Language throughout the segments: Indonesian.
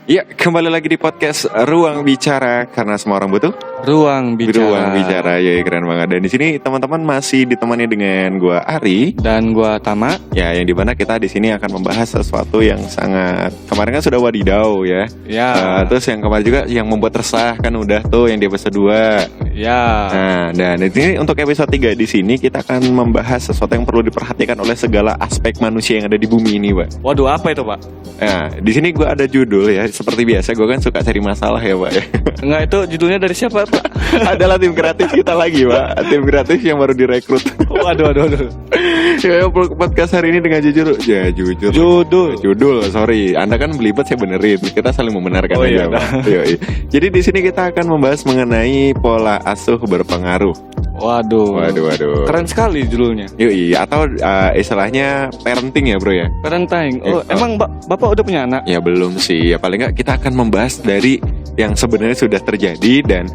Ya, kembali lagi di podcast Ruang Bicara karena semua orang butuh Ruang Bicara. Ya, keren banget. Dan di sini teman-teman masih ditemani dengan gua Ari Dan gua Tama. Ya, yang dimana kita di sini akan membahas sesuatu yang sangat kemarin kan sudah wadidaw ya. Ya. Terus yang kemarin juga yang membuat resah kan udah tuh yang di episode 2. Ya. Nah, dan di sini untuk episode 3 di sini kita akan membahas sesuatu yang perlu diperhatikan oleh segala aspek manusia yang ada di bumi ini, Pak. Waduh, apa itu, Pak? Nah, di sini gua ada judul ya. Seperti biasa, gue kan suka cari masalah ya, Pak ya. Enggak, itu judulnya dari siapa, Pak? Adalah tim kreatif kita lagi, Pak. Tim kreatif yang baru direkrut. Waduh. Ya, podcast hari ini dengan jujur. Ya, jujur. Judul, sorry. Anda kan belibet, saya benerin. Kita saling membenarkan aja, Pak. Yoi. Jadi di sini kita akan membahas mengenai pola asuh berpengaruh. Waduh. Keren sekali judulnya. Yoi, atau istilahnya parenting ya, Bro ya. Parenting. Emang Bapak udah punya anak? Ya belum sih. Ya paling nggak kita akan membahas dari yang sebenarnya sudah terjadi dan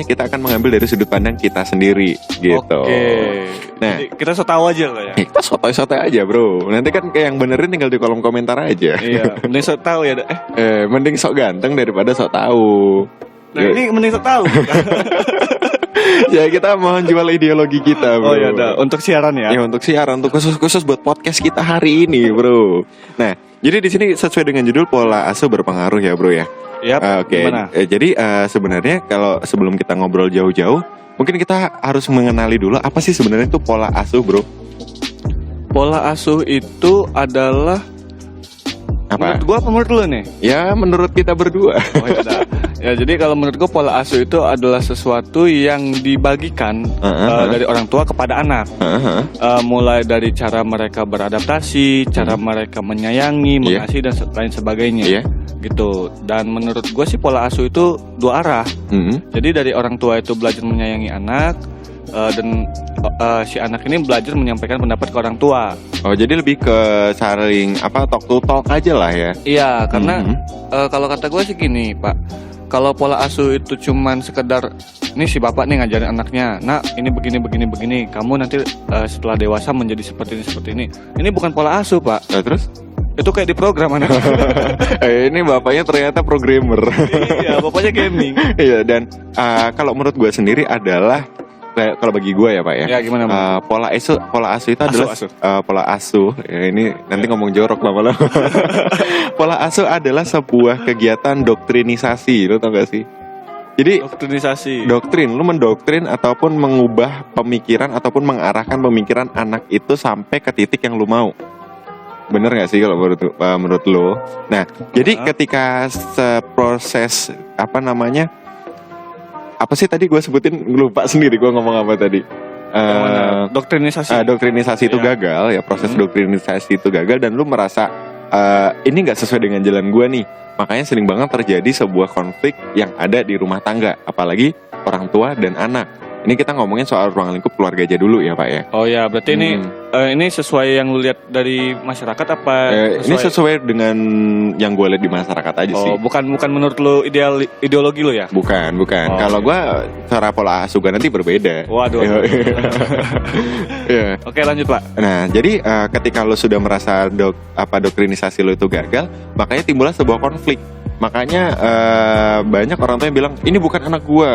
kita akan mengambil dari sudut pandang kita sendiri gitu. Oke. Nah, jadi kita so tahu aja lah ya. Kita sotoy-sotoy aja, Bro. Nanti kan kayak yang benerin tinggal di kolom komentar aja. Iya, mending so tahu ya. Mending sok ganteng daripada sok tahu. Nah, ini mending so tahu. Ya, kita mau jual ideologi kita, Bro. Oh ya, untuk siaran ya. Ya, untuk siaran, untuk khusus buat podcast kita hari ini, Bro. Nah, jadi di sini sesuai dengan judul pola asuh berpengaruh ya, Bro ya. Yap, Oke. Jadi sebenarnya kalau sebelum kita ngobrol jauh-jauh, mungkin kita harus mengenali dulu apa sih sebenarnya itu pola asuh, Bro. Pola asuh itu adalah apa? Menurut gua apa menurut lu nih? Ya, menurut kita berdua. Oh ya, ya, jadi kalau menurut gua pola asuh itu adalah sesuatu yang dibagikan dari orang tua kepada anak. Mulai dari cara mereka beradaptasi, cara mereka menyayangi, mengasihi dan lain sebagainya. Gitu. Dan menurut gue sih pola asuh itu dua arah. Jadi dari orang tua itu belajar menyayangi anak, dan si anak ini belajar menyampaikan pendapat ke orang tua. Oh, jadi lebih ke saling talk to talk aja lah ya. Iya, karena kalau kata gue sih gini, Pak. Kalau pola asuh itu cuman sekedar ini si bapak nih ngajarin anaknya, nah ini begini, kamu nanti setelah dewasa menjadi seperti ini. Ini bukan pola asuh, Pak. Terus? Itu kayak di program anak. Ini bapaknya ternyata programmer. Iya, bapaknya gaming. Iya, dan kalau menurut gue sendiri adalah kalau bagi gue ya, Pak ya. Ya, gimana? Pola asuh itu adalah pola asuh. Ya, ini nanti ngomong jorok lama-lama. Pola asuh adalah sebuah kegiatan doktrinisasi, lo tau gak sih? Jadi doktrin, lu mendoktrin ataupun mengubah pemikiran ataupun mengarahkan pemikiran anak itu sampai ke titik yang lu mau. Bener gak sih kalau menurut lo? Nah, jadi ketika seproses apa sih tadi gue sebutin, lupa sendiri gue ngomong apa tadi. Doktrinisasi itu gagal ya, proses doktrinisasi itu gagal dan lu merasa ini gak sesuai dengan jalan gue nih. Makanya sering banget terjadi sebuah konflik yang ada di rumah tangga, apalagi orang tua dan anak. Ini kita ngomongin soal ruang lingkup keluarga aja dulu ya, Pak ya. Oh ya, berarti ini sesuai yang lu lihat dari masyarakat apa? Ini sesuai dengan yang gue lihat di masyarakat aja sih. Oh, bukan menurut lu ideologi lu ya? Bukan. Kalau gue cara pola asuh nanti berbeda. Waduh. Yeah. Oke, lanjut, Pak. Nah, jadi ketika lu sudah merasa doktrinisasi lu itu gagal, makanya timbullah sebuah konflik. Makanya banyak orang tua yang bilang, ini bukan anak gue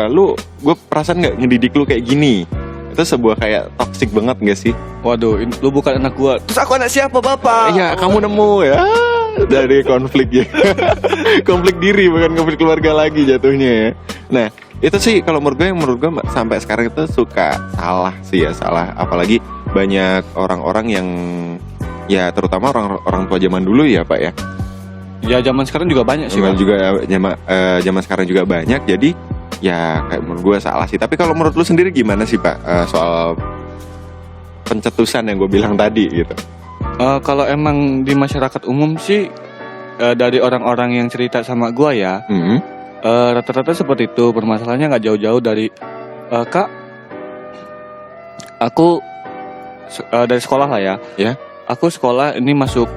perasaan gak ngedidik lu kayak gini. Itu sebuah kayak toxic banget gak sih? Waduh, lu bukan anak gue. Terus aku anak siapa, Bapak? Iya, kamu nemu ya. Dari konflik ya. Konflik diri, bukan konflik keluarga lagi jatuhnya ya. Nah, itu sih kalau menurut gue sampai sekarang itu suka salah. Apalagi banyak orang-orang yang ya terutama orang tua zaman dulu ya, Pak ya. Ya, zaman sekarang juga banyak sih, Pak. Zaman sekarang juga banyak. Jadi ya kayak menurut gue salah sih. Tapi kalau menurut lu sendiri gimana sih, Pak, soal pencetusan yang gue bilang tadi gitu? Kalau emang di masyarakat umum sih dari orang-orang yang cerita sama gue ya, rata-rata seperti itu. Permasalahannya nggak jauh-jauh dari Kak, aku dari sekolah lah ya. Aku sekolah ini masuk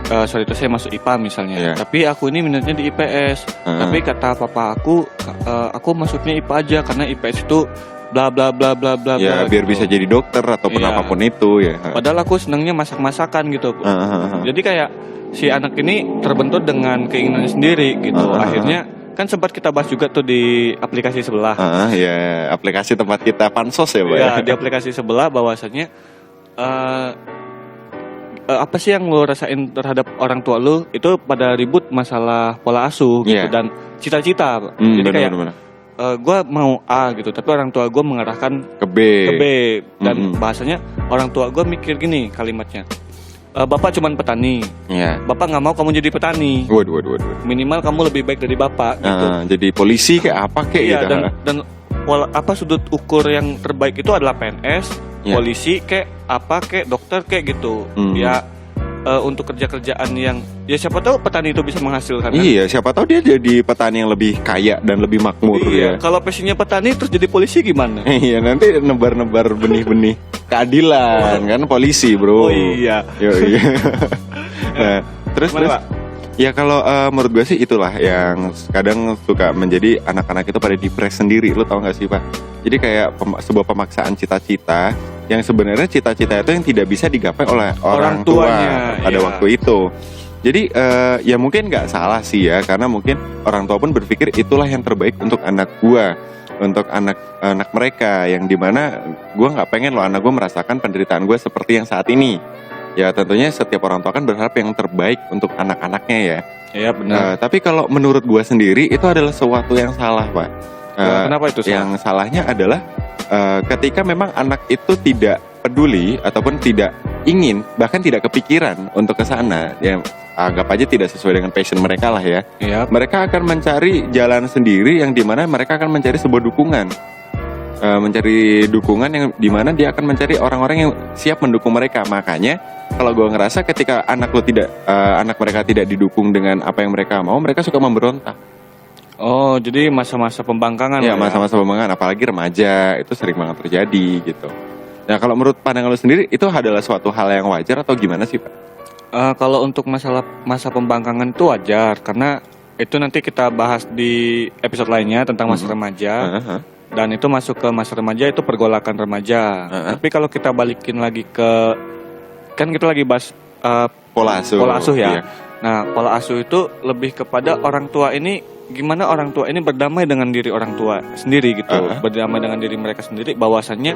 saya masuk IPA misalnya, tapi aku ini minatnya di IPS. Tapi kata papa aku masuknya IPA aja karena IPS itu bla bla bla bla bla. Ya biar gitu. bisa jadi dokter ataupun apapun itu ya. Padahal aku senangnya masak-masakan gitu. Jadi kayak si anak ini terbentuk dengan keinginan sendiri gitu. Akhirnya kan sempat kita bahas juga tuh di aplikasi sebelah. Ya aplikasi tempat kita pansos ya, Pak. Ya di aplikasi sebelah bahwasannya apa sih yang lo rasain terhadap orang tua lo itu pada ribut masalah pola asuh gitu dan cita-cita. Jadi kayak gue mau A gitu, tapi orang tua gue mengarahkan ke B dan bahasanya orang tua gue mikir gini kalimatnya, bapak cuman petani, bapak nggak mau kamu jadi petani. Waduh. Minimal kamu lebih baik dari bapak gitu. Jadi polisi kayak apa kayak gitu. Dan apa sudut ukur yang terbaik itu adalah PNS, polisi kayak apa kayak dokter kayak gitu. Ya untuk kerja-kerjaan yang ya siapa tahu petani itu bisa menghasilkan. Iya, siapa tahu dia jadi petani yang lebih kaya dan lebih makmur ya. Kalau passionnya petani terus jadi polisi gimana? Iya, nanti nebar-nebar benih-benih keadilan kan polisi, Bro. Oh iya. Nah, terus ya kalau menurut gue sih itulah yang kadang suka menjadi anak-anak itu pada depres sendiri. Lo tau gak sih, Pak? Jadi kayak sebuah pemaksaan cita-cita yang sebenarnya cita-cita itu yang tidak bisa digapai oleh orang tua pada waktu itu. Jadi ya mungkin nggak salah sih ya, karena mungkin orang tua pun berpikir itulah yang terbaik untuk anak gua, untuk anak mereka, yang dimana gua nggak pengen loh anak gua merasakan penderitaan gua seperti yang saat ini. Ya tentunya setiap orang tua kan berharap yang terbaik untuk anak-anaknya ya. Iya benar. Tapi kalau menurut gua sendiri itu adalah sesuatu yang salah, Pak. Kenapa itu salah? Yang salahnya adalah ketika memang anak itu tidak peduli ataupun tidak ingin, bahkan tidak kepikiran untuk ke sana, ya anggap aja tidak sesuai dengan passion mereka lah ya. Mereka akan mencari jalan sendiri yang dimana mereka akan mencari sebuah dukungan, mencari dukungan yang dimana dia akan mencari orang-orang yang siap mendukung mereka. Makanya kalau gue ngerasa ketika anak mereka tidak didukung dengan apa yang mereka mau, mereka suka memberontak. Oh, jadi masa-masa pembangkangan. Ya, masa-masa pembangkangan, apalagi remaja itu sering banget terjadi gitu. Nah, kalau menurut pandangan lu sendiri itu adalah suatu hal yang wajar atau gimana sih, Pak? Kalau untuk masalah masa pembangkangan itu wajar, karena itu nanti kita bahas di episode lainnya tentang masa remaja. Dan itu masuk ke masa remaja itu pergolakan remaja. Tapi kalau kita balikin lagi kan kita lagi bahas pola asuh ya. Nah, pola asuh itu lebih kepada orang tua ini, gimana orang tua ini berdamai dengan diri orang tua sendiri gitu. Berdamai dengan diri mereka sendiri, bahwasannya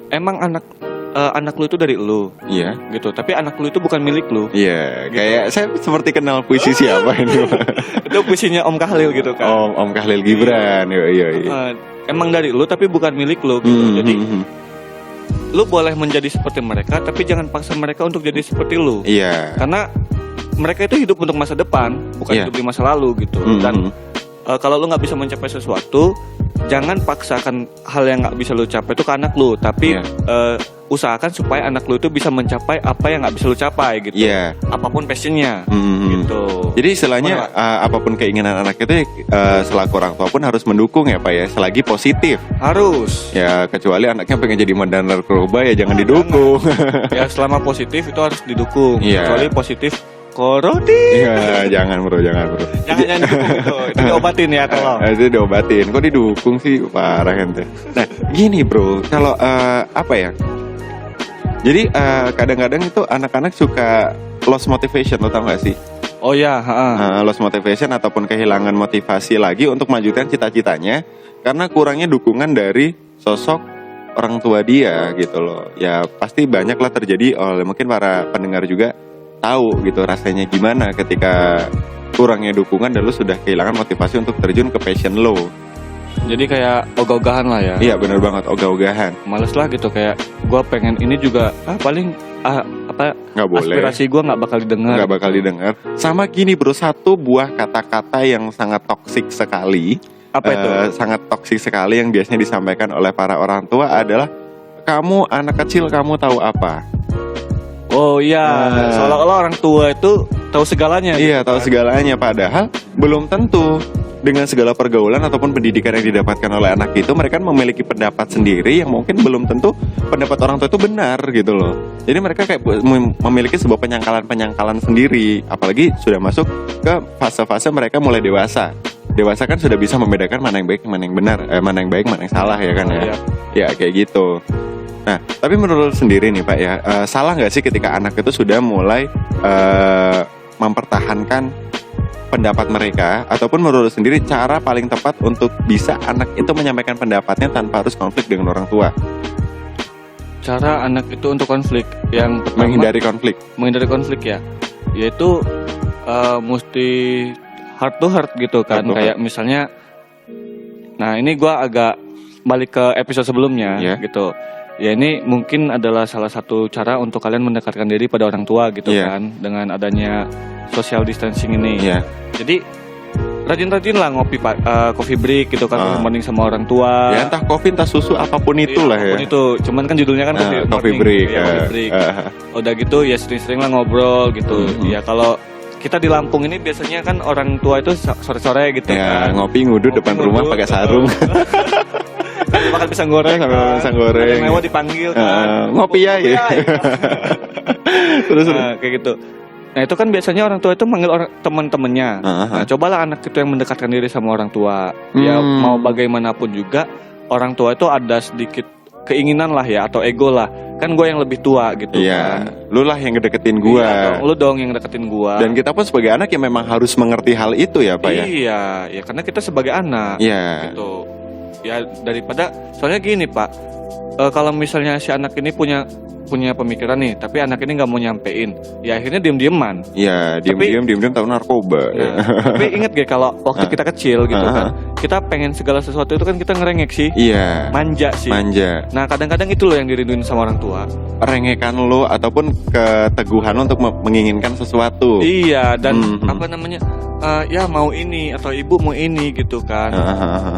emang anak lu itu dari lu. Iya. Gitu. Tapi anak lu itu bukan milik lu. Iya. Gitu. Kayak saya seperti kenal puisi siapa ini. Itu puisinya Om Kahlil gitu kan. Om Kahlil Gibran. Iya. Emang dari lu tapi bukan milik lu gitu. Jadi lu boleh menjadi seperti mereka, tapi jangan paksa mereka untuk jadi seperti lu. Iya. Karena mereka itu hidup untuk masa depan, bukan hidup di masa lalu gitu. Dan kalau lu nggak bisa mencapai sesuatu, jangan paksakan hal yang nggak bisa lu capai itu ke anak lu, tapi usahakan supaya anak lu itu bisa mencapai apa yang nggak bisa lu capai gitu. Apapun passionnya gitu. Jadi istilahnya apapun keinginan anak itu selaku orang tua pun harus mendukung ya, Pak ya, selagi positif. Harus. Ya kecuali anaknya pengen jadi mantan narkoba ya jangan didukung. Ya selama positif itu harus didukung. Yeah. Kecuali positif koroti. Ya, jangan bro. Jangan didukung itu. Itu diobatin ya tolong. Itu diobatin. Kok didukung sih, parah ente. Nah, gini bro, kalau apa ya? Jadi kadang-kadang itu anak-anak suka lost motivation, lo tau gak sih? Oh ya, lost motivation ataupun kehilangan motivasi lagi untuk melanjutkan cita-citanya karena kurangnya dukungan dari sosok orang tua dia gitu loh. Ya pasti banyak lah terjadi oleh mungkin para pendengar juga tahu gitu rasanya gimana ketika kurangnya dukungan dan lu sudah kehilangan motivasi untuk terjun ke passion lo. Jadi kayak ogah-ogahan lah ya. Iya benar banget, ogah-ogahan. Males lah gitu, kayak gue pengen ini juga paling nggak boleh. Aspirasi gue nggak bakal didengar. Sama gini bro, satu buah kata-kata yang sangat toksik sekali. Apa itu? Sangat toksik sekali yang biasanya disampaikan oleh para orang tua adalah, kamu anak kecil kamu tahu apa? Oh iya, seolah-olah orang tua itu tahu segalanya. Iya, tahu segalanya, padahal belum tentu. Dengan segala pergaulan ataupun pendidikan yang didapatkan oleh anak itu, mereka memiliki pendapat sendiri yang mungkin belum tentu pendapat orang tua itu benar gitu loh. Jadi mereka kayak memiliki sebuah penyangkalan sendiri, apalagi sudah masuk ke fase-fase mereka mulai dewasa. dewasa kan sudah bisa membedakan mana yang baik, mana yang benar, mana yang baik, mana yang salah ya kan ya. Ya kayak gitu. Nah, tapi menurut lu sendiri nih Pak ya, salah nggak sih ketika anak itu sudah mulai mempertahankan pendapat mereka, ataupun menurut lu sendiri cara paling tepat untuk bisa anak itu menyampaikan pendapatnya tanpa harus konflik dengan orang tua? Cara anak itu untuk konflik yang pertama, menghindari konflik ya, yaitu mesti heart to heart gitu kan, kayak misalnya, nah ini gue agak balik ke episode sebelumnya gitu. Ya ini mungkin adalah salah satu cara untuk kalian mendekatkan diri pada orang tua gitu kan, dengan adanya social distancing ini. Jadi rajin-rajin lah ngopi coffee break gitu kan, morning sama orang tua. Ya entah kopi entah susu apapun itulah ya. Apapun itu, cuman kan judulnya kan coffee break. Udah gitu ya sering-sering lah ngobrol gitu. Ya kalau kita di Lampung ini biasanya kan orang tua itu sore-sore gitu kan. Ngopi ngudut depan rumah pakai sarung. Makan pisang goreng, yang mewah dipanggil kan. Ngopi ya. Terus kayak gitu. Nah itu kan biasanya orang tua itu manggil teman-temannya. Nah cobalah anak itu yang mendekatkan diri sama orang tua. Ya mau bagaimanapun juga orang tua itu ada sedikit keinginan lah ya, atau ego lah. Kan gue yang lebih tua gitu kan. Lu lah yang ngedeketin gue. Lu dong yang deketin gue. Dan kita pun sebagai anak ya memang harus mengerti hal itu ya Pak ya. Iya, ya karena kita sebagai anak gitu. Ya daripada, soalnya gini Pak, kalau misalnya si anak ini punya pemikiran nih, tapi anak ini nggak mau nyampein, ya akhirnya diem-dieman. Iya, diem-diem tahu narkoba. Tapi inget gak kalau waktu kita kecil gitu kan, kita pengen segala sesuatu itu kan kita ngerengek sih. Iya. Manja. Nah kadang-kadang itu loh yang dirinduin sama orang tua. Rengekan lo ataupun keteguhan lo untuk menginginkan sesuatu. Iya, dan apa namanya? Ya mau ini atau ibu mau ini gitu kan.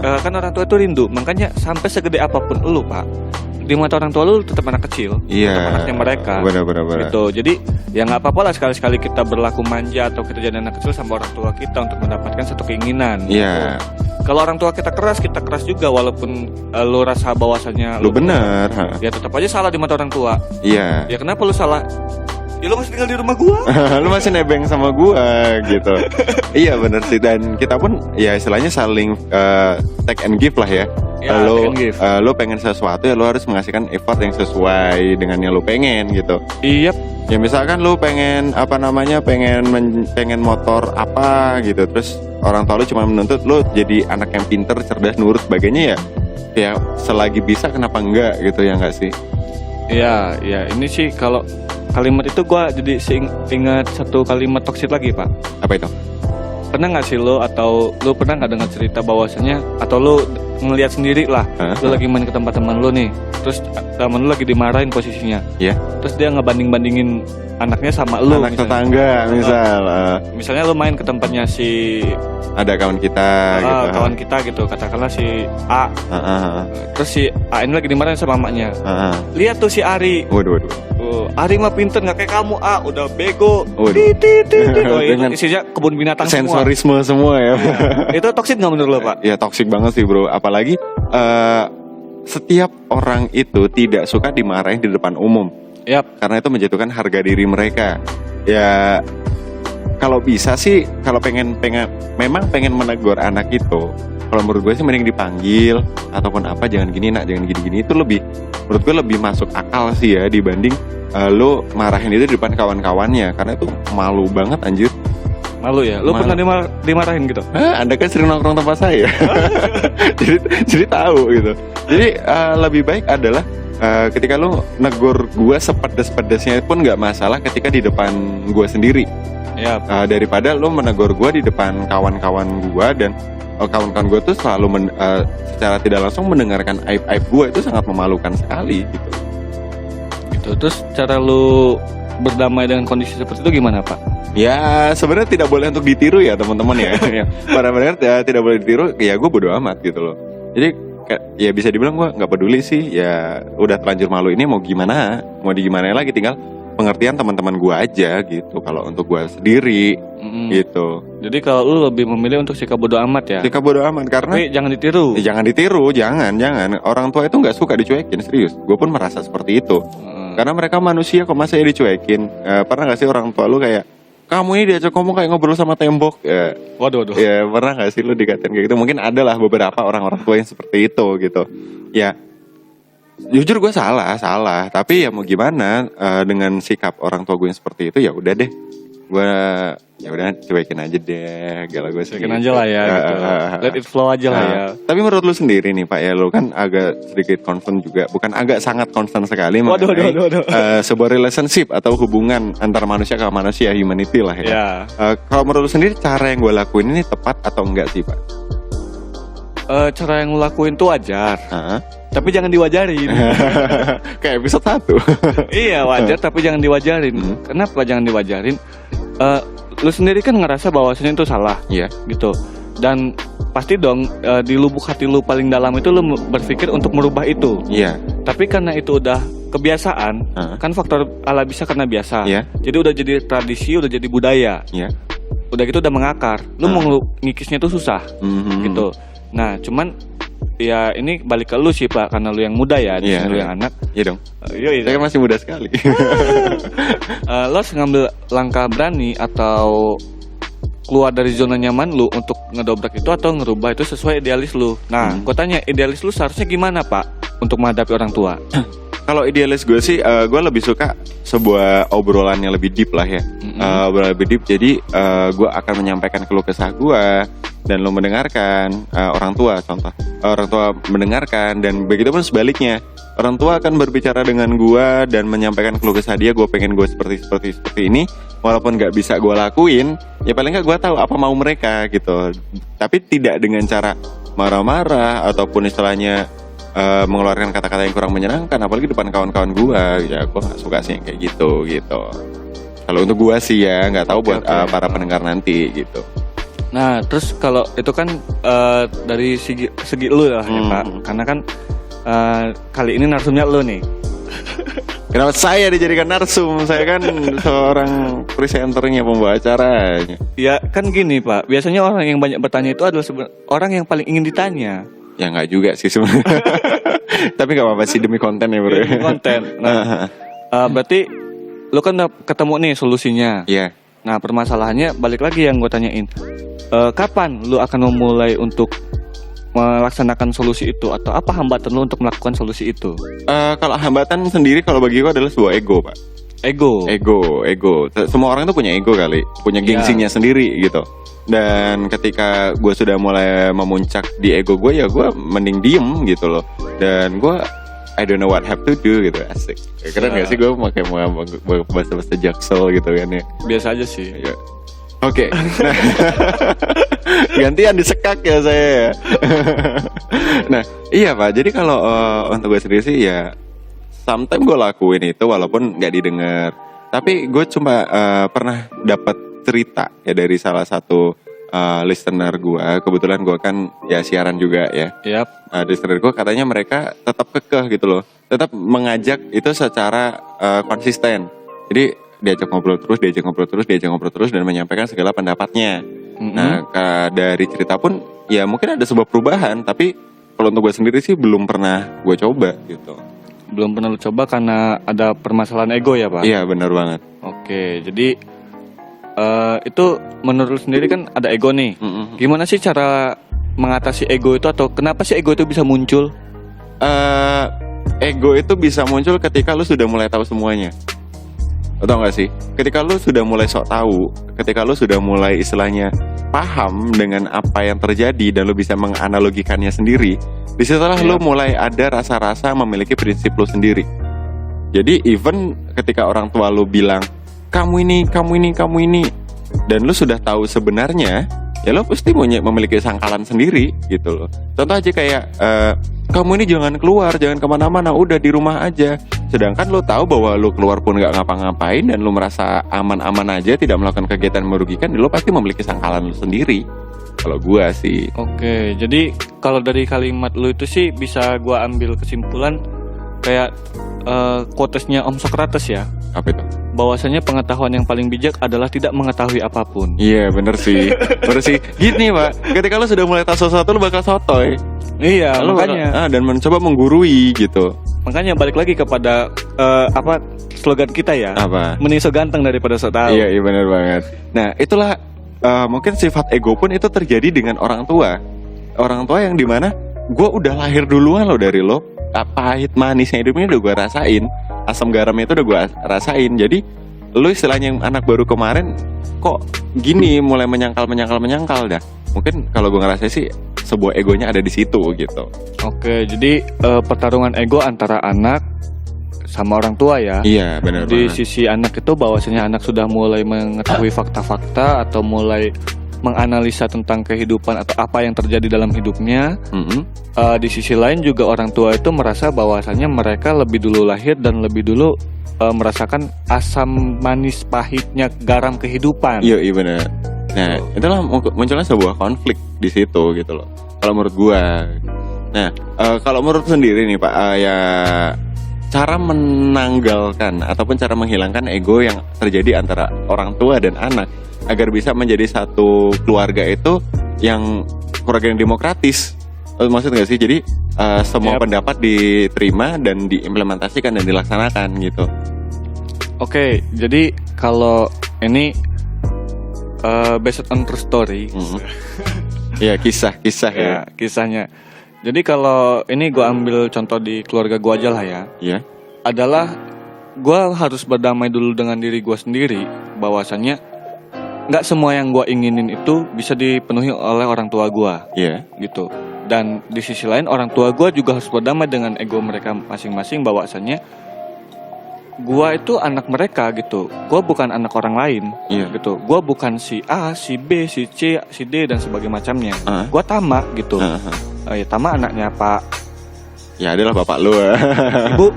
Kan orang tua itu rindu, makanya sampai segede apapun lu Pak, di mata orang tua lu tetap anak kecil, tetap anaknya mereka. Benar. Gitu. Jadi ya nggak apa-apa lah sekali-sekali kita berlaku manja atau kita jadi anak kecil sama orang tua kita untuk mendapatkan satu keinginan. Iya. Kalau orang tua kita keras juga, walaupun lu rasa bahwasannya lu benar, ya tetap aja salah di mata orang tua. Iya. Ya kenapa lu salah? Ya lu masih tinggal di rumah gua. Lu masih nebeng sama gua gitu. Iya bener sih, dan kita pun ya istilahnya saling take and give lah ya. Lu pengen sesuatu ya lu harus mengasihkan effort yang sesuai dengan yang lu pengen gitu. Iya. Ya misalkan lu pengen pengen motor apa gitu, terus orang tua lu cuma menuntut lu jadi anak yang pinter, cerdas, nurut sebagainya, ya selagi bisa kenapa enggak gitu, ya enggak sih? Iya, ini sih kalau kalimat itu gue jadi ingat satu kalimat toksik lagi Pak. Apa itu? Pernah nggak sih lo, atau lo pernah nggak dengar cerita bahwasannya, atau lo ngelihat sendiri lah, lo lagi main ke tempat teman lo nih, terus teman lo lagi dimarahin posisinya, terus dia ngebanding-bandingin anaknya sama lo, anak tetangga misalnya lo main ke tempatnya si ada kawan kita gitu, katakanlah si A, terus si A ini lagi dimarahin sama mamanya. Lihat tuh si Ari, waduh. Ari mah pinter, nggak kayak kamu A, udah bego. Dengan isinya kebun binatang sensorisme semua ya. Itu toksik nggak menurut lo Pak? Ya toksik banget sih bro, apalagi setiap orang itu tidak suka dimarahin di depan umum. Karena itu menjatuhkan harga diri mereka. Ya kalau bisa sih, kalau memang pengen menegur anak itu, kalau menurut gue sih mending dipanggil ataupun apa, jangan gini nak, jangan gini-gini, itu lebih, menurut gue lebih masuk akal sih ya, dibanding lo marahin itu di depan kawan-kawannya, karena itu malu banget anjir. Malu ya? Lo pernah dimarahin gitu? Anda kan sering nongkrong tempat saya. jadi tahu gitu. Jadi lebih baik adalah ketika lo negur gue sepedes-pedesnya pun nggak masalah ketika di depan gue sendiri. Daripada lo menegur gue di depan kawan-kawan gue, dan kawan-kawan gue tuh selalu secara tidak langsung mendengarkan aib-aib gue, itu sangat memalukan sekali gitu. Terus cara lo berdamai dengan kondisi seperti itu gimana Pak? Ya sebenarnya tidak boleh untuk ditiru ya teman-teman ya. Para pendengar tidak boleh ditiru. Ya gue bodo amat gitu loh. Jadi ya bisa dibilang gue nggak peduli sih. Ya udah terlanjur malu ini, mau gimana? Mau digimana lagi, tinggal pengertian teman-teman gue aja gitu. Kalau untuk gue sendiri gitu. Jadi kalau lu lebih memilih untuk sikap bodo amat ya? Sikap bodo amat, karena tapi jangan ditiru. Jangan ditiru, jangan. Orang tua itu nggak suka dicuekin, serius. Gue pun merasa seperti itu. Karena mereka manusia kok, masa ya dicuekin. Pernah gak sih orang tua lu kayak kamu ini diajak ngomong kayak ngobrol sama tembok. Ya, Waduh. ya pernah gak sih lu dikatain kayak gitu? Mungkin adalah beberapa orang-orang tua yang seperti itu gitu. Ya, jujur gue salah. Tapi ya mau gimana, dengan sikap orang tua gue yang seperti itu, ya udah deh. Gue ya udah cuekin aja deh, galau gue cuekin aja lah ya gitu. Let it flow aja lah ya. Tapi menurut lu sendiri nih Pak ya, lu kan agak sedikit concern juga, bukan agak, sangat concern sekali mengenai sebuah relationship atau hubungan antar manusia ke manusia, humanity lah ya. Kalau menurut lu sendiri cara yang gue lakuin ini tepat atau enggak sih Pak? Cara yang lu lakuin tuh wajar, tapi jangan diwajarin. Kayak episode 1. Iya wajar, tapi jangan diwajarin. Kenapa jangan diwajarin? Lu sendiri kan ngerasa bahwasanya itu salah, gitu. Dan pasti dong di lubuk hati lu paling dalam itu lu berpikir untuk merubah itu. Tapi karena itu udah kebiasaan, kan faktor ala bisa karena biasa. Jadi udah jadi tradisi, udah jadi budaya. Udah gitu udah mengakar. Lu mau ngikisnya tuh susah, gitu. Nah, cuman ya ini balik ke lu sih Pak, karena lu yang muda ya, lu yang anak. Iya dong. Saya kan masih muda sekali. Lo harus ngambil langkah berani atau keluar dari zona nyaman lu untuk ngedobrak itu atau ngerubah itu sesuai idealis lu. Nah, gue tanya, idealis lu seharusnya gimana Pak untuk menghadapi orang tua? Kalau idealis gue sih, gue lebih suka sebuah obrolan yang lebih deep lah ya. Obrolan lebih deep, jadi gue akan menyampaikan keluh kesah gue dan lo mendengarkan. Orang tua contoh, orang tua mendengarkan, dan begitu pun sebaliknya, orang tua akan berbicara dengan gue dan menyampaikan keluh kesah dia. Gue pengen gue seperti ini, walaupun gak bisa gue lakuin, ya paling gak gue tahu apa mau mereka gitu. Tapi tidak dengan cara marah-marah ataupun istilahnya mengeluarkan kata-kata yang kurang menyenangkan, apalagi depan kawan-kawan gue. Ya gue gak suka sih yang kayak gitu. Kalau untuk gue sih ya, nggak tahu buat para pendengar nanti gitu. Nah, terus kalau itu kan dari segi lu lah ya Pak, karena kan kali ini narsumnya lu nih. Kenapa saya dijadikan narsum? Saya kan seorang presenternya, pembawa acaranya. Ya kan gini Pak, biasanya orang yang banyak bertanya itu adalah orang yang paling ingin ditanya. Ya nggak juga sih sebenarnya. Tapi nggak apa-apa sih, demi konten ya bro. Demi konten. Nah, berarti lu kan udah ketemu nih solusinya. Iya. Nah, permasalahannya balik lagi yang gue tanyain. Kapan lu akan memulai untuk melaksanakan solusi itu, atau apa hambatan lu untuk melakukan solusi itu? Kalau hambatan sendiri, kalau bagi gue adalah sebuah ego Pak. Ego. Semua orang tuh punya ego kali, punya gengsinya sendiri gitu. Dan ketika gue sudah mulai memuncak di ego gue, ya gue mending diem gitu loh. Dan gue I don't know what have to do gitu. Asik. Keren gak sih gue pakai bahasa jaksel gitu kan ya? Biasa aja sih. Oke. Nah, gantian disekak ya saya. Nah, iya Pak. Jadi kalau untuk gue sendiri sih ya, sometimes gue lakuin itu walaupun nggak didengar. Tapi gue cuma pernah dapat cerita ya dari salah satu listener gue. Kebetulan gue kan ya siaran juga ya. Listener gue katanya mereka tetap kekeh gitu loh, tetap mengajak itu secara konsisten. Jadi diajak ngobrol terus dan menyampaikan segala pendapatnya. Nah, dari cerita pun ya mungkin ada sebuah perubahan, tapi kalau untuk gue sendiri sih belum pernah gue coba gitu. Belum pernah lu coba karena ada permasalahan ego ya Pak? Iya benar banget. Oke, jadi itu menurut lu sendiri kan ada ego nih. Gimana sih cara mengatasi ego itu, atau kenapa sih ego itu bisa muncul? Ego itu bisa muncul ketika lu sudah mulai tahu semuanya. Atau enggak sih? Ketika lu sudah mulai sok tahu, ketika lu sudah mulai istilahnya paham dengan apa yang terjadi dan lu bisa menganalogikannya sendiri, disitulah lu mulai ada rasa-rasa memiliki prinsip lu sendiri. Jadi even ketika orang tua lu bilang kamu ini, dan lu sudah tahu sebenarnya, ya lo pasti memiliki sangkalan sendiri gitu loh. Contoh aja kayak kamu ini jangan keluar, jangan kemana-mana, udah di rumah aja. Sedangkan lo tahu bahwa lo keluar pun gak ngapa-ngapain dan lo merasa aman-aman aja, tidak melakukan kegiatan merugikan, lo pasti memiliki sangkalan lo sendiri. Kalau gua sih. Oke, jadi kalau dari kalimat lo itu sih bisa gua ambil kesimpulan kayak quotesnya Om Socrates ya. Apa itu? Bahwasanya pengetahuan yang paling bijak adalah tidak mengetahui apapun. Iya bener sih. Gini Pak, ketika lo sudah mulai tahu sesuatu lo bakal sotoy. Iya, makanya dan mencoba menggurui gitu. makanya balik lagi kepada slogan kita ya. Apa? Mending so ganteng daripada so tahu. Iya benar banget. Nah itulah mungkin sifat ego pun itu terjadi dengan orang tua. Orang tua yang dimana gue udah lahir duluan loh dari lo. Pahit manisnya hidup ini udah gue rasain, asam garamnya itu udah gue rasain. Jadi lo istilahnya yang anak baru kemarin kok gini, mulai menyangkal dah. Mungkin kalau gue ngerasa sih sebuah egonya ada di situ gitu. Oke, jadi pertarungan ego antara anak sama orang tua ya. Iya benar. Di sisi anak itu bahwasanya anak sudah mulai mengetahui fakta-fakta atau mulai menganalisa tentang kehidupan atau apa yang terjadi dalam hidupnya. Di sisi lain juga orang tua itu merasa bahwasanya mereka lebih dulu lahir dan lebih dulu merasakan asam manis pahitnya garam kehidupan. Iya benar. Nah itulah munculnya sebuah konflik di situ gitu loh. Kalau menurut gua. Nah kalau menurut sendiri nih Pak, ya cara menanggalkan ataupun cara menghilangkan ego yang terjadi antara orang tua dan anak agar bisa menjadi satu keluarga itu yang keluarga yang demokratis. Maksud gak sih? Jadi semua pendapat diterima dan diimplementasikan dan dilaksanakan gitu. Oke, jadi kalau ini based on true story. Iya kisah ya. Kisahnya. Jadi kalau ini gue ambil contoh di keluarga gue aja lah ya. Iya. Adalah gue harus berdamai dulu dengan diri gue sendiri bahwasannya nggak semua yang gue inginin itu bisa dipenuhi oleh orang tua gue. Iya. Gitu. Dan di sisi lain orang tua gue juga harus berdamai dengan ego mereka masing-masing bahwasannya gue itu anak mereka gitu. Gue bukan anak orang lain. Iya. Gitu. Gue bukan si A, si B, si C, si D dan sebagainya macamnya. Gue Tama gitu. Ya Tama anaknya Pak. Ya adalah bapak lu. Ibu.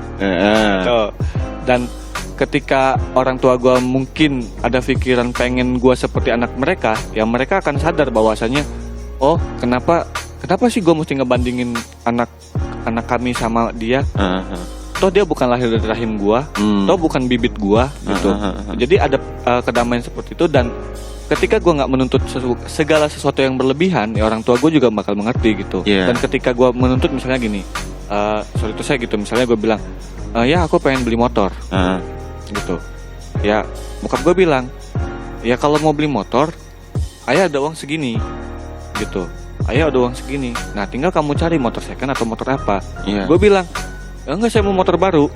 Dan ketika orang tua gue mungkin ada pikiran pengen gue seperti anak mereka, ya mereka akan sadar bahwasannya, oh kenapa sih gue mesti ngebandingin anak kami sama dia? Toh dia bukan lahir dari rahim gue, toh bukan bibit gue, gitu. Jadi ada kedamaian seperti itu dan ketika gue nggak menuntut segala sesuatu yang berlebihan, ya orang tua gue juga bakal mengerti gitu. Dan ketika gue menuntut misalnya gini, sorry itu saya gitu, misalnya gue bilang, ya aku pengen beli motor. Gitu. Ya bokap gue bilang, ya kalau mau beli motor ayah ada uang segini gitu, ayah ada uang segini, nah tinggal kamu cari motor second atau motor apa. Gue bilang enggak, saya mau motor baru.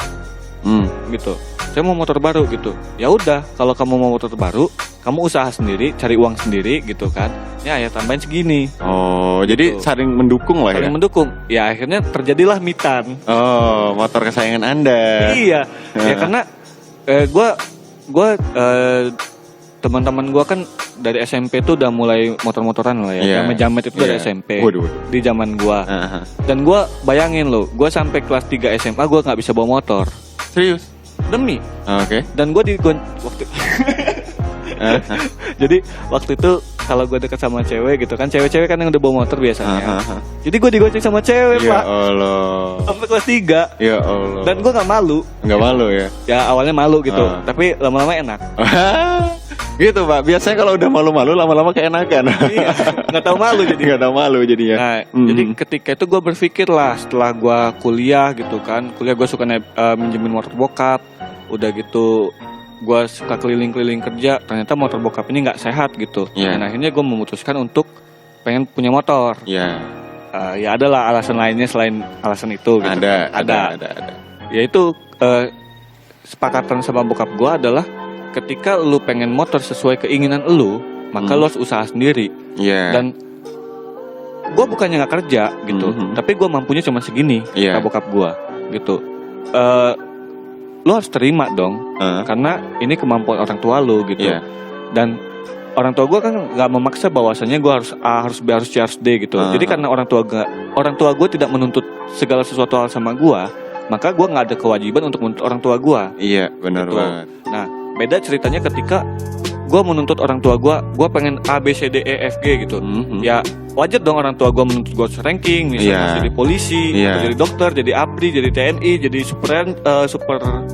Gitu, saya mau motor baru gitu. Ya udah, kalau kamu mau motor baru kamu usaha sendiri, cari uang sendiri gitu kan, ya ayah tambahin segini. Oh gitu. Jadi saling mendukung lah. Saling mendukung. Ya akhirnya terjadilah mitan. Oh, motor kesayangan Anda. Iya. Ya karena gue teman-teman gue kan dari SMP tuh udah mulai motor-motoran lah ya. Jamet itu dari SMP. Di zaman gue. Dan gue bayangin loh, gue sampai kelas 3 SMA gue nggak bisa bawa motor. Serius? Demi. Oke. Dan gue waktu jadi waktu itu kalau gue deket sama cewek gitu kan, cewek-cewek kan yang udah bawa motor biasanya. Jadi gue digonceng sama cewek, Pak. Ya Allah. Sampai kelas 3. Ya Allah. Dan gue nggak malu. Nggak malu ya? Ya awalnya malu gitu, tapi lama-lama enak. Gitu Pak. Biasanya kalau udah malu-malu lama-lama keenakan. Iya. Nggak tahu malu jadinya. Nah, jadi ketika itu gue berpikir lah, setelah gue kuliah gitu kan, gue suka minjemin motor bokap. Udah gitu gue suka keliling-keliling kerja, ternyata motor bokap ini nggak sehat gitu. Dan akhirnya gue memutuskan untuk pengen punya motor. Ya adalah alasan lainnya selain alasan itu gitu. Ada. Yaitu sepakatan sama bokap gue adalah ketika lu pengen motor sesuai keinginan lu, maka lu harus usaha sendiri. Dan gue bukannya nggak kerja gitu, tapi gue mampunya cuma segini. Kata bokap gue gitu. Lu harus terima dong, karena ini kemampuan orang tua lu gitu. Dan orang tua gue kan nggak memaksa bahwasannya gue harus A, harus B, harus C, harus D gitu. Jadi karena orang tua gue tidak menuntut segala sesuatu hal sama gue, maka gue nggak ada kewajiban untuk menuntut orang tua gue. Iya benar gitu. Banget. Nah beda ceritanya ketika gue menuntut orang tua gue pengen A, B, C, D, E, F, G gitu. Ya wajar dong orang tua gue menuntut gue ranking, misalnya jadi polisi, jadi dokter, jadi ABRI, jadi TNI, jadi super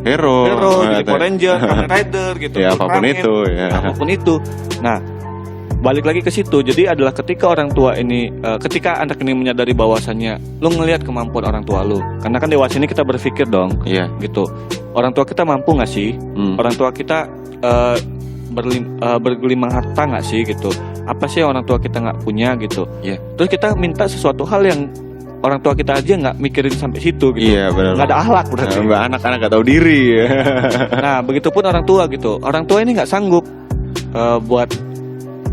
hero, jadi Power Ranger, Kamen Rider gitu. Ya apapun itu. Apapun itu. Nah balik lagi ke situ. Jadi adalah ketika orang tua ini, ketika anak ini menyadari bahwasannya lu ngelihat kemampuan orang tua lu. Karena kan dewasa ini kita berpikir dong, gitu. Orang tua kita mampu nggak sih? Orang tua kita bergelimang harta nggak sih gitu? Apa sih yang orang tua kita nggak punya gitu? Terus kita minta sesuatu hal yang orang tua kita aja nggak mikirin sampai situ gitu. Benar. Nggak ada akhlak berarti. Anak-anak nggak tahu diri. Nah, begitupun orang tua gitu. Orang tua ini nggak sanggup buat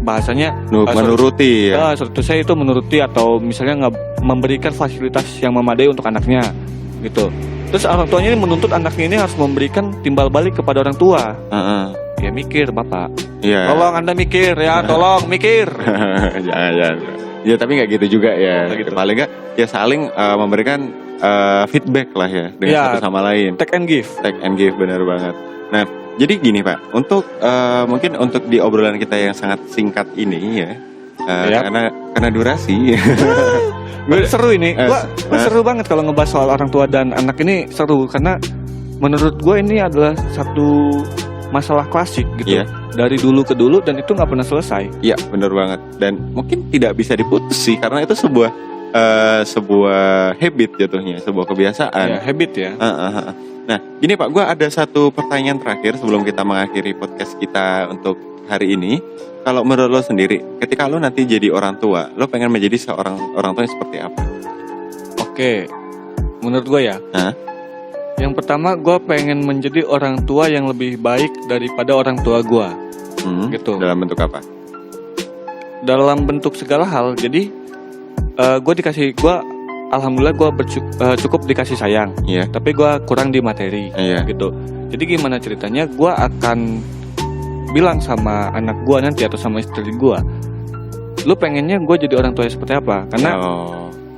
bahasanya menuruti. Suatu saya itu menuruti atau misalnya nggak memberikan fasilitas yang memadai untuk anaknya gitu. Terus orang tuanya ini menuntut anaknya ini harus memberikan timbal balik kepada orang tua. Ya mikir bapak. Tolong Anda mikir ya, tolong mikir. Jangan. Ya tapi nggak gitu juga ya. Gitu. Paling nggak ya saling memberikan feedback lah ya dengan satu sama lain. Take and give, benar banget. Nah, jadi gini Pak, untuk mungkin untuk di obrolan kita yang sangat singkat ini ya, karena durasi. Seru ini, gue seru banget kalau ngebahas soal orang tua dan anak ini seru karena menurut gue ini adalah satu masalah klasik gitu. Dari dulu ke dulu dan itu nggak pernah selesai. Iya, benar banget. Dan mungkin tidak bisa diputus sih karena itu sebuah habit jatuhnya, sebuah kebiasaan. Habit ya. Nah, gini Pak, gue ada satu pertanyaan terakhir sebelum kita mengakhiri podcast kita untuk hari ini. Kalau menurut lo sendiri, ketika lo nanti jadi orang tua, lo pengen menjadi seorang orang tua yang seperti apa? Oke, menurut gue ya. Yang pertama, gue pengen menjadi orang tua yang lebih baik daripada orang tua gue. Gitu. Dalam bentuk apa? Dalam bentuk segala hal. Jadi, gue alhamdulillah gue cukup dikasih sayang. Tapi gue kurang di materi. Gitu. Jadi gimana ceritanya? Gue akan bilang sama anak gue nanti atau sama istri gue, lu pengennya gue jadi orang tua seperti apa? Karena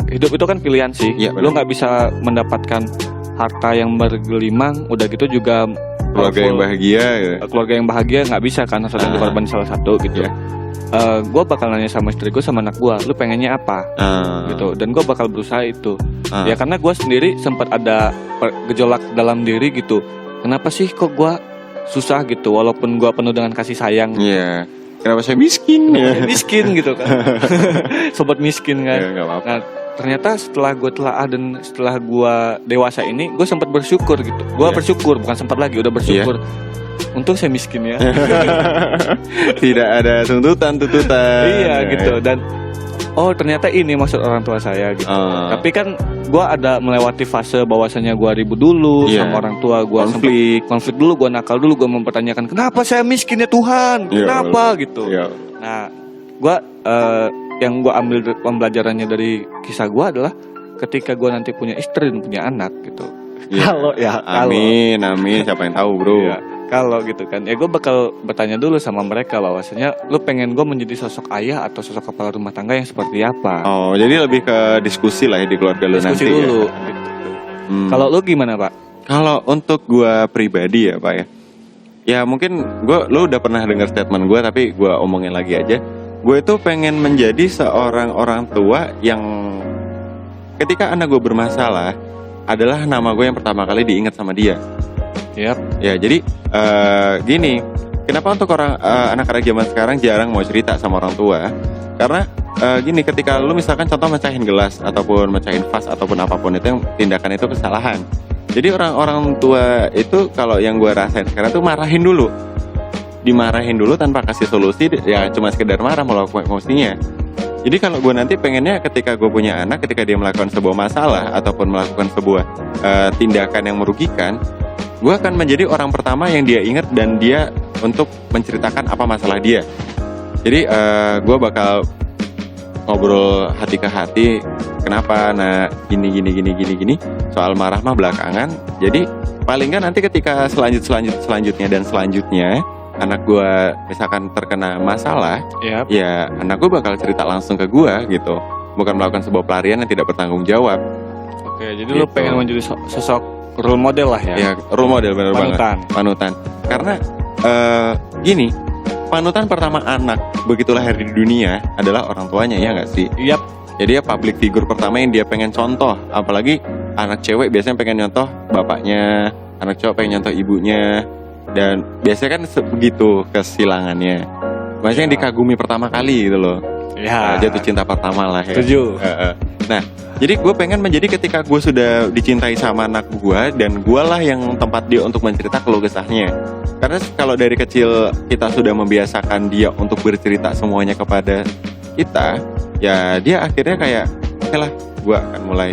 hidup itu kan pilihan sih. Lu nggak bisa mendapatkan harta yang bergelimang, udah gitu juga keluarga yang bahagia. Keluarga yang bahagia nggak bisa karena sedang dikorban salah satu gitu. Gue bakal nanya sama istri gue, sama anak gue, lu pengennya apa? Gitu. Dan gue bakal berusaha itu. Ya karena gue sendiri sempat ada gejolak dalam diri gitu. Kenapa sih kok gue susah gitu, walaupun gue penuh dengan kasih sayang. Kenapa saya miskin? Miskin gitu kan. Sobat miskin kan. Gak apa-apa. Nah, ternyata setelah gue telaah dan setelah gue dewasa ini, gue sempat bersyukur gitu. Gue bersyukur, bukan sempat lagi, udah bersyukur. Untung saya miskin ya. Tidak ada tuntutan. Gitu. Dan ternyata ini maksud orang tua saya gitu. Tapi kan gue ada melewati fase bahwasanya gue ribut dulu sama orang tua, gue konflik dulu, gue nakal dulu, gue mempertanyakan kenapa saya miskin ya Tuhan, kenapa gitu. Nah, gue yang gue ambil pembelajarannya dari kisah gue adalah ketika gue nanti punya istri dan punya anak gitu. Amin, siapa yang tahu bro. Kalau gitu kan, gue bakal bertanya dulu sama mereka bahwasanya lu pengen gue menjadi sosok ayah atau sosok kepala rumah tangga yang seperti apa. Jadi lebih ke diskusi lah ya di keluarga lu nanti. Diskusi dulu. Kalau lu gimana Pak? Kalau untuk gue pribadi ya Pak ya mungkin lu udah pernah dengar statement gue, tapi gue omongin lagi aja. Gue itu pengen menjadi seorang orang tua yang ketika anak gue bermasalah adalah nama gue yang pertama kali diingat sama dia. Ya, jadi gini, kenapa untuk anak-anak zaman sekarang jarang mau cerita sama orang tua? Karena gini, ketika lu misalkan contoh mecahin gelas ataupun mecahin vas ataupun apapun itu, yang tindakan itu kesalahan. Jadi orang-orang tua itu kalau yang gue rasain sekarang tuh dimarahin dulu tanpa kasih solusi, ya cuma sekedar marah melakukan emosinya. Jadi kalau gue nanti pengennya ketika gue punya anak, ketika dia melakukan sebuah masalah ataupun melakukan sebuah tindakan yang merugikan, gue akan menjadi orang pertama yang dia ingat dan dia untuk menceritakan apa masalah dia. Jadi gue bakal ngobrol hati ke hati, kenapa gini soal marah mah belakangan. Jadi paling nggak nanti ketika selanjutnya anak gue misalkan terkena masalah, ya anak gue bakal cerita langsung ke gue gitu, bukan melakukan sebuah pelarian yang tidak bertanggung jawab. Oke, jadi lu pengen menjadi sosok role model lah ya? Ya, role model benar banget. Panutan. Karena gini, panutan pertama anak begitu lahir di dunia adalah orang tuanya, ya nggak sih? Jadi ya public figure pertama yang dia pengen contoh. Apalagi anak cewek biasanya pengen nyontoh bapaknya, anak cowok pengen nyontoh ibunya. Dan biasanya kan begitu kesilangannya. Maksudnya yang dikagumi pertama kali gitu loh. Ya. Jatuh cinta pertama lah ya. Setuju. Nah, jadi gue pengen menjadi ketika gue sudah dicintai sama anak gue, dan gue lah yang tempat dia untuk mencerita keluh kesahnya. Karena kalau dari kecil kita sudah membiasakan dia untuk bercerita semuanya kepada kita, ya dia akhirnya kayak, oke lah, gue akan mulai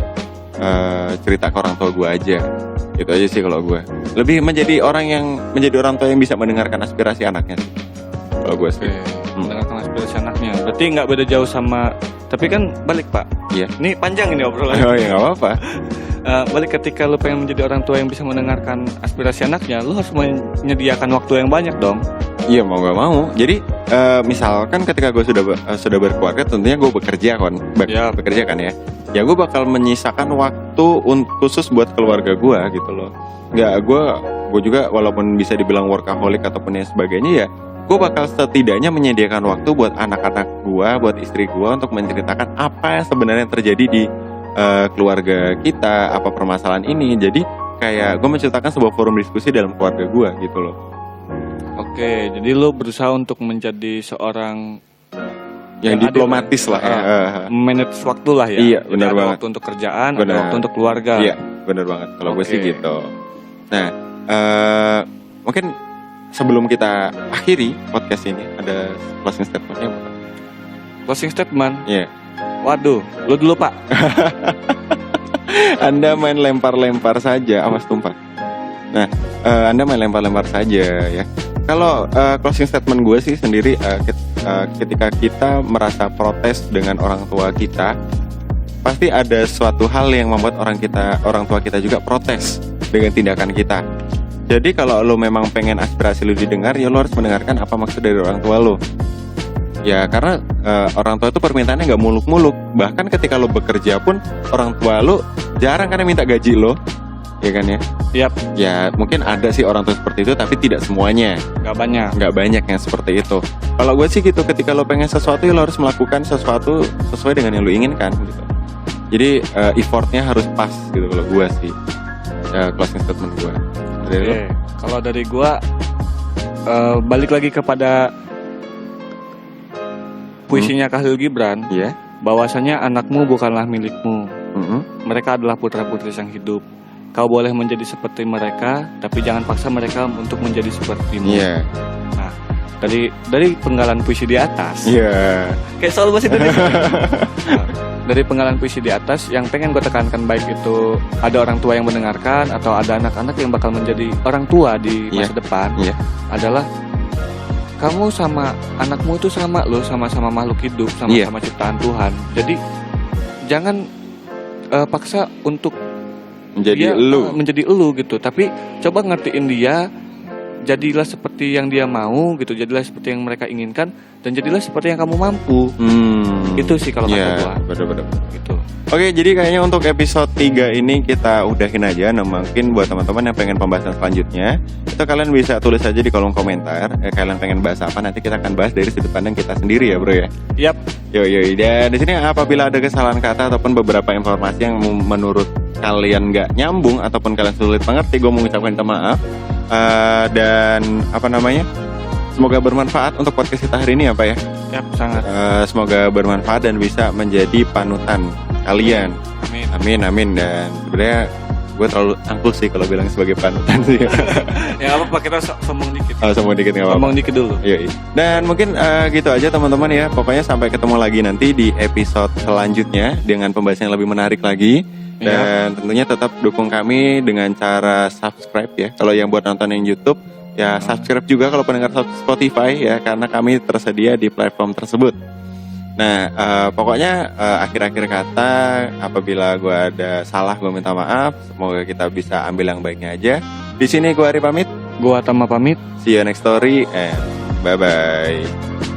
cerita ke orang tua gue aja. Gitu aja sih kalau gue. Lebih menjadi orang tua yang bisa mendengarkan aspirasi anaknya sih. Kalau gue sih. Mendengarkan aspirasi anaknya. Berarti nggak beda jauh sama. Tapi kan balik Pak. Iya. Ini panjang ini obrolan. Oh ya nggak apa-apa. Balik ketika lu pengen menjadi orang tua yang bisa mendengarkan aspirasi anaknya, lu harus menyediakan waktu yang banyak dong. Iya, mau nggak mau. Jadi misalkan ketika gue sudah berkeluarga, tentunya gue bekerja bekerja kan ya. Ya gue bakal menyisakan waktu khusus buat keluarga gue gitu loh. Nggak, gue juga walaupun bisa dibilang workaholic ataupun yang sebagainya, ya gue bakal setidaknya menyediakan waktu buat anak-anak gue, buat istri gue untuk menceritakan apa yang sebenarnya terjadi di keluarga kita, apa permasalahan ini. Jadi kayak gue menceritakan sebuah forum diskusi dalam keluarga gue gitu loh. Oke, jadi lo berusaha untuk menjadi seorang yang diplomatis lah ya. Manage waktu lah ya. Iya, benar banget. Waktu untuk kerjaan, ada waktu untuk keluarga. Iya, benar banget. Kalau gue sih gitu. Nah, mungkin sebelum kita akhiri podcast ini, ada closing statement-nya bukan? Closing statement? Iya. Waduh, lo dulu Pak. Anda main lempar-lempar saja, awas tumpah. Nah, Anda main lempar-lempar saja ya. Kalau closing statement gue sih sendiri, ketika kita merasa protes dengan orang tua kita, pasti ada suatu hal yang membuat orang tua kita juga protes dengan tindakan kita. Jadi kalau lo memang pengen aspirasi lo didengar, ya lo harus mendengarkan apa maksud dari orang tua lo. Ya karena orang tua itu permintaannya nggak muluk-muluk. Bahkan ketika lo bekerja pun orang tua lo jarang kan minta gaji lo, ya kan ya? Yap. Ya mungkin ada sih orang tua seperti itu, tapi tidak semuanya. Nggak banyak yang seperti itu. Kalau gue sih gitu, ketika lo pengen sesuatu, ya lo harus melakukan sesuatu sesuai dengan yang lo inginkan gitu. Jadi effortnya harus pas gitu kalau gue sih. Closing statement gue. Kalau dari gue balik lagi kepada puisinya Khalil Gibran, bahwasanya anakmu bukanlah milikmu. Mereka adalah putra-putri sang hidup. Kau boleh menjadi seperti mereka, tapi jangan paksa mereka untuk menjadi sepertimu. Nah, dari penggalan puisi di atas. Kayak selalu bahasa Indonesia. Dari penggalan puisi di atas, yang pengen gue tekankan, baik itu ada orang tua yang mendengarkan atau ada anak-anak yang bakal menjadi orang tua di masa depan, adalah kamu sama anakmu itu sama lo, sama-sama makhluk hidup, sama-sama ciptaan Tuhan. Jadi jangan paksa untuk menjadi elu gitu, tapi coba ngertiin dia, jadilah seperti yang dia mau gitu, jadilah seperti yang mereka inginkan, dan jadilah seperti yang kamu mampu. Itu sih kalau kata gua. Bener-bener gitu. Oke, jadi kayaknya untuk episode 3 ini kita udahin aja. Nah, mungkin buat teman-teman yang pengen pembahasan selanjutnya, itu kalian bisa tulis aja di kolom komentar. Kalian pengen bahas apa, nanti kita akan bahas dari sudut pandang kita sendiri ya bro ya. Yap. Yoi. Dan di sini apabila ada kesalahan kata ataupun beberapa informasi yang menurut kalian nggak nyambung ataupun kalian sulit mengerti, gue mengucapkan minta maaf. Dan semoga bermanfaat untuk podcast kita hari ini ya Pak ya. Yap, sangat. Semoga bermanfaat dan bisa menjadi panutan kalian. Amin. Dan sebenarnya gue terlalu angkuh sih kalau bilang sebagai panutan sih. Ya apa kita sombong dikit. Sombong dikit nggak apa-apa. Sombong dikit dulu. Iya. Dan mungkin gitu aja teman-teman ya. Pokoknya sampai ketemu lagi nanti di episode selanjutnya dengan pembahasan yang lebih menarik lagi. Dan tentunya tetap dukung kami dengan cara subscribe ya. Kalau yang buat nonton yang YouTube, ya subscribe juga kalau pendengar Spotify ya, karena kami tersedia di platform tersebut. Nah, pokoknya akhir-akhir kata, apabila gue ada salah gue minta maaf. Semoga kita bisa ambil yang baiknya aja. Di sini gue Ari pamit. Gue Tama pamit. See you next story and bye-bye.